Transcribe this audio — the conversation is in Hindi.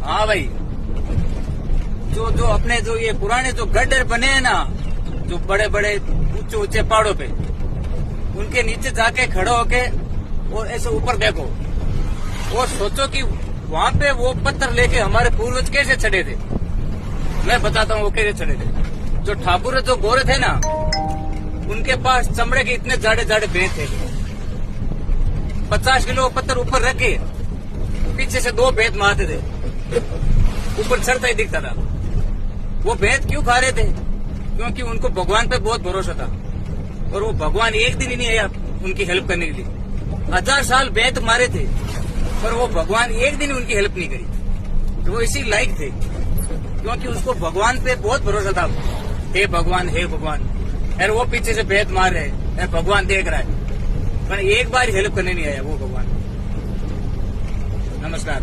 हाँ भाई, जो अपने जो ये पुराने जो गड्ढे बने हैं ना, जो बड़े बड़े ऊंचे ऊंचे पहाड़ों पे, उनके नीचे जाके खड़े होके और ऐसे ऊपर देखो और सोचो कि वहाँ पे वो पत्थर लेके हमारे पूर्वज कैसे चढ़े थे। मैं बताता हूँ वो कैसे चढ़े थे। जो ठाकुर जो गोरे थे ना, उनके पास चमड़े के इतने जाड़े जाड़े भेद थे। 50 किलो पत्थर ऊपर रख के पीछे से 2 भेद मारते थे, ऊपर चढ़ता ही दिखता था। वो भेद क्यों खा रहे थे? क्योंकि उनको भगवान पे बहुत भरोसा था और वो भगवान एक दिन ही नहीं आया उनकी हेल्प करने के लिए। 1000 साल भेद मारे थे पर वो भगवान एक दिन उनकी हेल्प नहीं करी। तो वो इसी लायक थे क्योंकि उसको भगवान पे बहुत भरोसा था। हे भगवान, हे भगवान। और वो पीछे से भेद मार रहे हैं, भगवान देख रहा है पर एक बार हेल्प करने नहीं आया वो भगवान। नमस्कार।